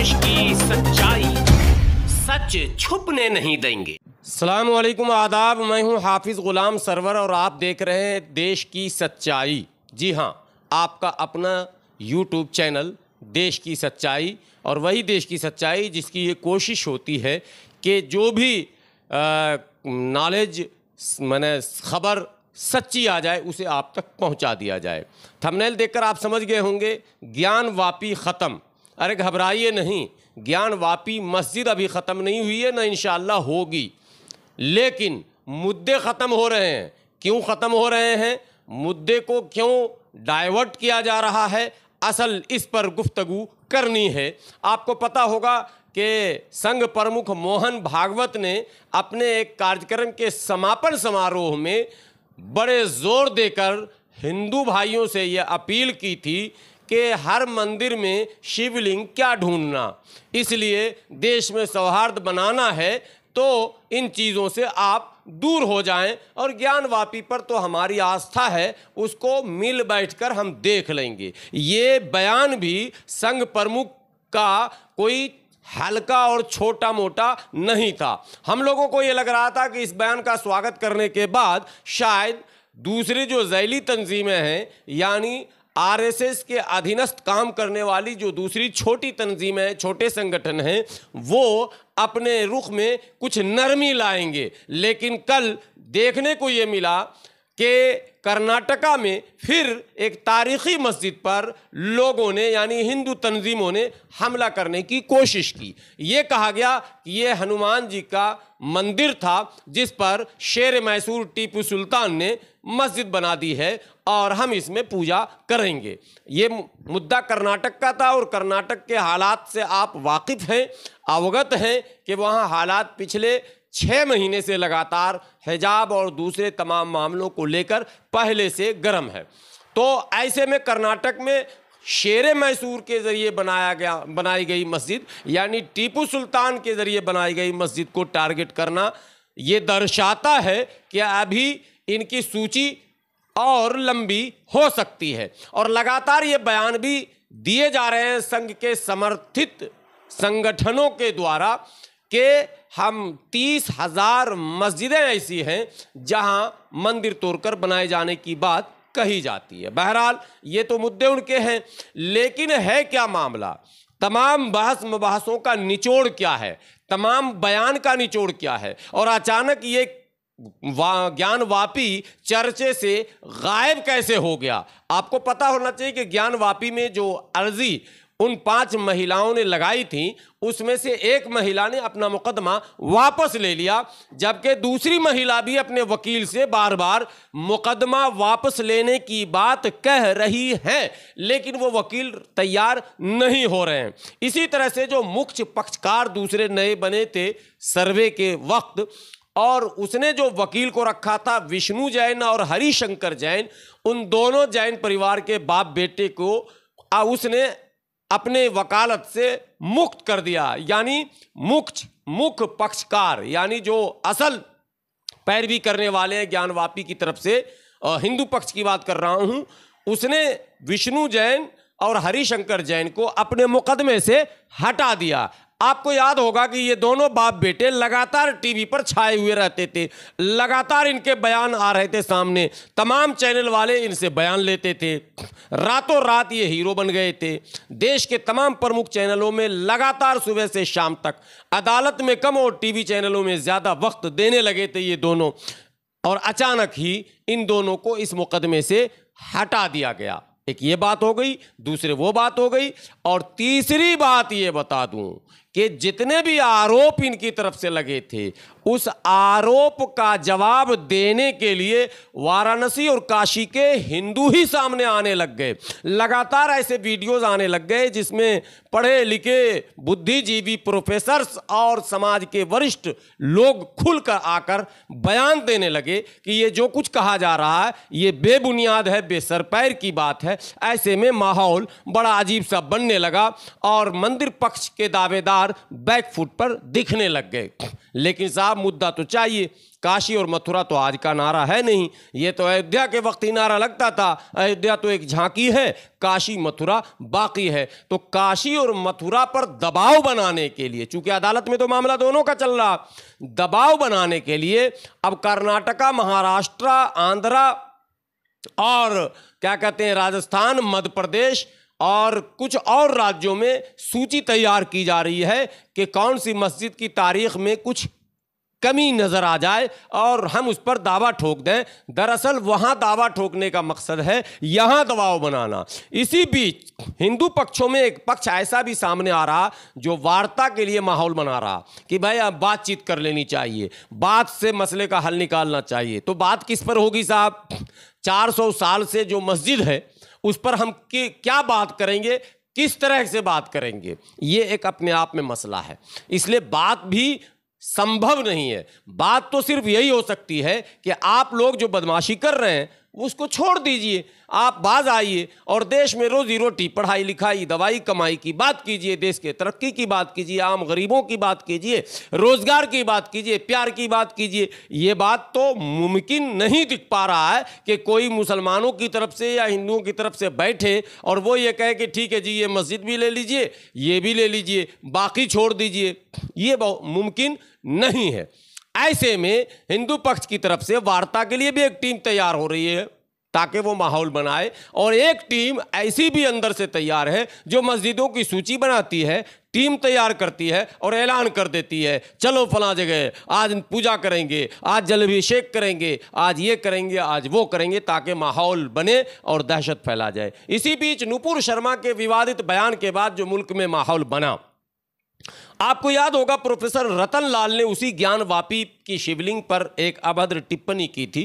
देश की सच्चाई सच छुपने नहीं देंगे। अस्सलाम वालेकुम, आदाब। मैं हूं हाफिज़ ग़ुलाम सरवर और आप देख रहे हैं देश की सच्चाई। जी हाँ, आपका अपना यूट्यूब चैनल देश की सच्चाई, और वही देश की सच्चाई जिसकी ये कोशिश होती है कि जो भी नॉलेज माने खबर सच्ची आ जाए उसे आप तक पहुंचा दिया जाए। थंबनेल देखकर आप समझ गए होंगे, ज्ञान वापी ख़त्म। अरे घबराइए नहीं, ज्ञान वापी मस्जिद अभी ख़त्म नहीं हुई है, न इंशाअल्लाह होगी, लेकिन मुद्दे ख़त्म हो रहे हैं। क्यों ख़त्म हो रहे हैं, मुद्दे को क्यों डाइवर्ट किया जा रहा है, असल इस पर गुफ्तगू करनी है। आपको पता होगा कि संघ प्रमुख मोहन भागवत ने अपने एक कार्यक्रम के समापन समारोह में बड़े ज़ोर देकर हिंदू भाइयों से ये अपील की थी कि हर मंदिर में शिवलिंग क्या ढूंढना, इसलिए देश में सौहार्द बनाना है तो इन चीज़ों से आप दूर हो जाएं, और ज्ञान वापी पर तो हमारी आस्था है, उसको मिल बैठकर हम देख लेंगे। ये बयान भी संघ प्रमुख का कोई हल्का और छोटा मोटा नहीं था। हम लोगों को ये लग रहा था कि इस बयान का स्वागत करने के बाद शायद दूसरी जो ज़ैली तंजीमें हैं, यानी आरएसएस के अधीनस्थ काम करने वाली जो दूसरी छोटी तंजीमें, छोटे संगठन हैं, वो अपने रुख में कुछ नरमी लाएंगे। लेकिन कल देखने को ये मिला कि कर्नाटका में फिर एक तारीख़ी मस्जिद पर लोगों ने, यानी हिंदू तंजीमों ने हमला करने की कोशिश की। ये कहा गया कि ये हनुमान जी का मंदिर था जिस पर शेर मैसूर टीपू सुल्तान ने मस्जिद बना दी है और हम इसमें पूजा करेंगे। ये मुद्दा कर्नाटक का था, और कर्नाटक के हालात से आप वाकिफ़ हैं, अवगत हैं कि वहाँ हालात पिछले 6 महीने से लगातार हिजाब और दूसरे तमाम मामलों को लेकर पहले से गर्म है। तो ऐसे में कर्नाटक में शेर मैसूर के ज़रिए बनाई गई मस्जिद, यानी टीपू सुल्तान के ज़रिए बनाई गई मस्जिद को टारगेट करना, ये दर्शाता है कि अभी इनकी सूची और लंबी हो सकती है। और लगातार ये बयान भी दिए जा रहे हैं संघ के समर्थित संगठनों के द्वारा कि हम 30,000 मस्जिदें ऐसी हैं जहां मंदिर तोड़कर बनाए जाने की बात कही जाती है। बहरहाल ये तो मुद्दे उनके हैं, लेकिन है क्या मामला, तमाम बहस मुबाहसों का निचोड़ क्या है, तमाम बयान का निचोड़ क्या है, और अचानक ये ज्ञान वापी चर्चे से गायब कैसे हो गया। आपको पता होना चाहिए कि ज्ञान वापी में जो अर्जी उन 5 महिलाओं ने लगाई थी, उसमें से एक महिला ने अपना मुकदमा वापस ले लिया, जबकि दूसरी महिला भी अपने वकील से बार बार मुकदमा वापस लेने की बात कह रही है, लेकिन वो वकील तैयार नहीं हो रहे हैं। इसी तरह से जो मुख्य पक्षकार दूसरे नए बने थे सर्वे के वक्त, और उसने जो वकील को रखा था विष्णु जैन और हरिशंकर जैन, उन दोनों जैन परिवार के बाप बेटे को उसने अपने वकालत से मुक्त कर दिया। यानी मुख्य पक्षकार, यानी जो असल पैरवी करने वाले हैं ज्ञान वापी की तरफ से, हिंदू पक्ष की बात कर रहा हूं, उसने विष्णु जैन और हरिशंकर जैन को अपने मुकदमे से हटा दिया। आपको याद होगा कि ये दोनों बाप बेटे लगातार टीवी पर छाए हुए रहते थे, लगातार इनके बयान आ रहे थे सामने, तमाम चैनल वाले इनसे बयान लेते थे, रातों रात ये हीरो बन गए थे। देश के तमाम प्रमुख चैनलों में लगातार सुबह से शाम तक, अदालत में कम और टीवी चैनलों में ज़्यादा वक्त देने लगे थे ये दोनों, और अचानक ही इन दोनों को इस मुकदमे से हटा दिया गया। एक ये बात हो गई, दूसरे वो बात हो गई, और तीसरी बात ये बता दूं कि जितने भी आरोप इनकी तरफ से लगे थे, उस आरोप का जवाब देने के लिए वाराणसी और काशी के हिंदू ही सामने आने लग गए। लगातार ऐसे वीडियोस आने लग गए जिसमें पढ़े लिखे बुद्धिजीवी प्रोफेसर्स और समाज के वरिष्ठ लोग खुलकर आकर बयान देने लगे कि ये जो कुछ कहा जा रहा है ये बेबुनियाद है, बेसरपैर की बात है। ऐसे में माहौल बड़ा अजीब सा बनने लगा और मंदिर पक्ष के दावेदार बैकफुट पर दिखने लग गए। लेकिन साहब मुद्दा तो चाहिए, काशी और मथुरा तो आज का नारा है नहीं, ये तो अयोध्या के वक्त ही नारा लगता था। अयोध्या तो एक झांकी है, काशी मथुरा बाकी है। तो काशी और मथुरा पर दबाव बनाने के लिए, चूंकि अदालत में तो मामला दोनों का चल रहा, दबाव बनाने के लिए अब कर्नाटका, महाराष्ट्र, आंध्रा और क्या कहते हैं राजस्थान, मध्य प्रदेश और कुछ और राज्यों में सूची तैयार की जा रही है कि कौन सी मस्जिद की तारीख में कुछ कमी नजर आ जाए और हम उस पर दावा ठोक दें। दरअसल वहां दावा ठोकने का मकसद है यहां दबाव बनाना। इसी बीच हिंदू पक्षों में एक पक्ष ऐसा भी सामने आ रहा जो वार्ता के लिए माहौल बना रहा कि भाई अब बातचीत कर लेनी चाहिए, बात से मसले का हल निकालना चाहिए। तो बात किस पर होगी साहब? 400 साल से जो मस्जिद है उस पर हम क्या बात करेंगे, किस तरह से बात करेंगे, ये एक अपने आप में मसला है। इसलिए बात भी संभव नहीं है। बात तो सिर्फ यही हो सकती है कि आप लोग जो बदमाशी कर रहे हैं उसको छोड़ दीजिए, आप बाज आइए और देश में रोजी रोटी, पढ़ाई लिखाई, दवाई कमाई की बात कीजिए, देश के तरक्की की बात कीजिए, आम गरीबों की बात कीजिए, रोजगार की बात कीजिए, प्यार की बात कीजिए। ये बात तो मुमकिन नहीं दिख पा रहा है कि कोई मुसलमानों की तरफ से या हिंदुओं की तरफ से बैठे और वो ये कहे कि ठीक है जी ये मस्जिद भी ले लीजिए, ये भी ले लीजिए, बाकी छोड़ दीजिए। ये मुमकिन नहीं है। ऐसे में हिंदू पक्ष की तरफ से वार्ता के लिए भी एक टीम तैयार हो रही है ताकि वो माहौल बनाए, और एक टीम ऐसी भी अंदर से तैयार है जो मस्जिदों की सूची बनाती है, टीम तैयार करती है और ऐलान कर देती है चलो फलां जगह आज पूजा करेंगे, आज जलाभिषेक करेंगे, आज ये करेंगे, आज वो करेंगे, ताकि माहौल बने और दहशत फैला जाए। इसी बीच नुपुर शर्मा के विवादित बयान के बाद जो मुल्क में माहौल बना, आपको याद होगा प्रोफेसर रतन लाल ने उसी ज्ञानवापी की शिवलिंग पर एक अभद्र टिप्पणी की थी।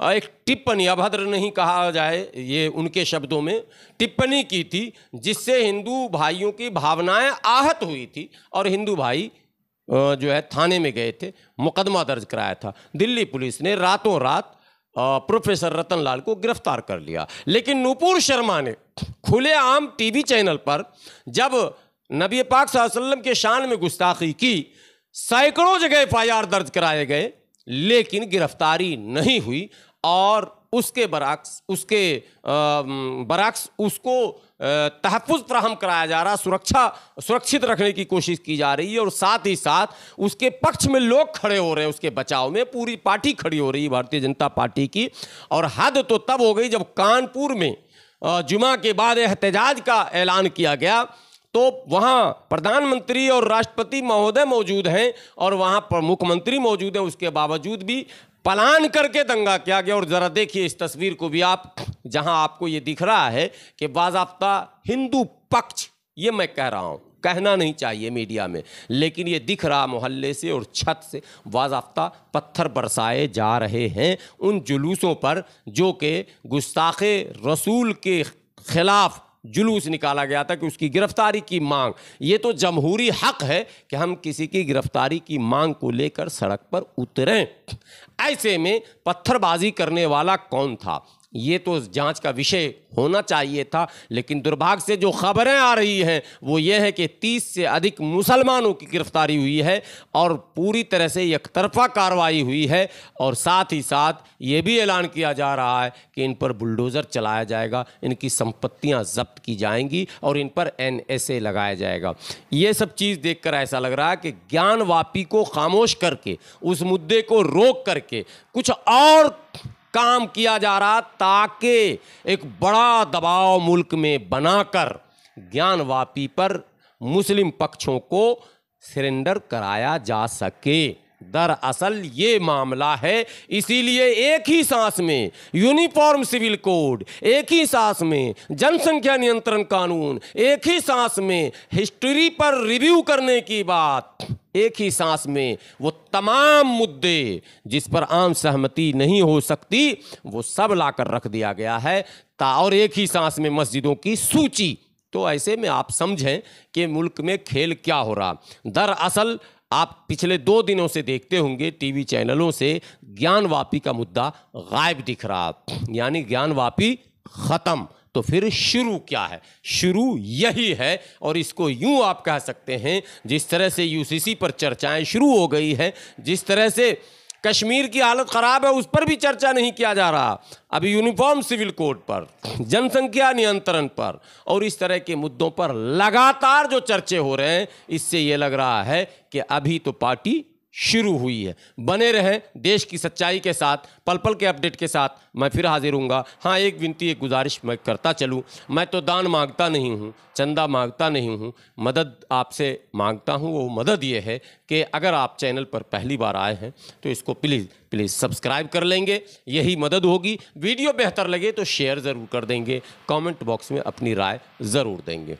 एक टिप्पणी, अभद्र नहीं कहा जाए, ये उनके शब्दों में टिप्पणी की थी जिससे हिंदू भाइयों की भावनाएं आहत हुई थी और हिंदू भाई जो है थाने में गए थे, मुकदमा दर्ज कराया था। दिल्ली पुलिस ने रातों रात प्रोफेसर रतन लाल को गिरफ्तार कर लिया। लेकिन नुपुर शर्मा ने खुलेआम टीवी चैनल पर जब नबी पाक सल्लल्लाहु अलैहि वसल्लम के शान में गुस्ताखी की, सैकड़ों जगह FIR दर्ज कराए गए लेकिन गिरफ्तारी नहीं हुई और उसके बरक्स उसको तहफ़्फ़ुज़ फराहम कराया जा रहा, सुरक्षित रखने की कोशिश की जा रही है और साथ ही साथ उसके पक्ष में लोग खड़े हो रहे हैं, उसके बचाव में पूरी पार्टी खड़ी हो रही है भारतीय जनता पार्टी की। और हद तो तब हो गई जब कानपुर में जुमा के बाद एहतजाज का ऐलान किया गया तो वहाँ प्रधानमंत्री और राष्ट्रपति महोदय मौजूद हैं और वहाँ पर मुख्यमंत्री मौजूद हैं, उसके बावजूद भी पलान करके दंगा किया गया। और ज़रा देखिए इस तस्वीर को भी आप, जहाँ आपको ये दिख रहा है कि बाज़ाब्ता हिंदू पक्ष, ये मैं कह रहा हूँ, कहना नहीं चाहिए मीडिया में, लेकिन ये दिख रहा मोहल्ले से और छत से बाज़ाब्ता पत्थर बरसाए जा रहे हैं उन जुलूसों पर जो कि गुस्ताखे रसूल के खिलाफ जुलूस निकाला गया था कि उसकी गिरफ्तारी की मांग। ये तो जमहूरी हक है कि हम किसी की गिरफ्तारी की मांग को लेकर सड़क पर उतरें। ऐसे में पत्थरबाजी करने वाला कौन था, ये तो जांच का विषय होना चाहिए था। लेकिन दुर्भाग्य से जो खबरें आ रही हैं वो ये है कि 30 से अधिक मुसलमानों की गिरफ्तारी हुई है और पूरी तरह से एकतरफा कार्रवाई हुई है। और साथ ही साथ ये भी ऐलान किया जा रहा है कि इन पर बुलडोज़र चलाया जाएगा, इनकी संपत्तियां जब्त की जाएंगी और इन पर NSA लगाया जाएगा। ये सब चीज़ देखकर ऐसा लग रहा है कि ज्ञानवापी को खामोश करके, उस मुद्दे को रोक करके कुछ और काम किया जा रहा ताकि एक बड़ा दबाव मुल्क में बनाकर ज्ञानवापी पर मुस्लिम पक्षों को सरेंडर कराया जा सके। दरअसल ये मामला है, इसीलिए एक ही सांस में यूनिफॉर्म सिविल कोड, एक ही सांस में जनसंख्या नियंत्रण कानून, एक ही सांस में हिस्ट्री पर रिव्यू करने की बात, एक ही सांस में वो तमाम मुद्दे जिस पर आम सहमति नहीं हो सकती वो सब लाकर रख दिया गया है और एक ही सांस में मस्जिदों की सूची। तो ऐसे में आप समझें कि मुल्क में खेल क्या हो रहा। दरअसल आप पिछले 2 दिनों से देखते होंगे टीवी चैनलों से ज्ञानवापी का मुद्दा गायब दिख रहा, यानी ज्ञानवापी खत्म। तो फिर शुरू क्या है? शुरू यही है और इसको यूं आप कह सकते हैं जिस तरह से UCC पर चर्चाएं शुरू हो गई हैं, जिस तरह से कश्मीर की हालत ख़राब है, उस पर भी चर्चा नहीं किया जा रहा। अभी यूनिफॉर्म सिविल कोड पर, जनसंख्या नियंत्रण पर और इस तरह के मुद्दों पर लगातार जो चर्चे हो रहे हैं, इससे ये लग रहा है कि अभी तो पार्टी शुरू हुई है। बने रहें देश की सच्चाई के साथ, पल पल के अपडेट के साथ मैं फिर हाजिर हूँगा। हाँ, एक विनती, एक गुजारिश मैं करता चलूँ, मैं तो दान मांगता नहीं हूँ, चंदा मांगता नहीं हूँ, मदद आपसे मांगता हूँ। वो मदद ये है कि अगर आप चैनल पर पहली बार आए हैं तो इसको प्लीज़ सब्सक्राइब कर लेंगे, यही मदद होगी। वीडियो बेहतर लगे तो शेयर ज़रूर कर देंगे, कमेंट बॉक्स में अपनी राय ज़रूर देंगे।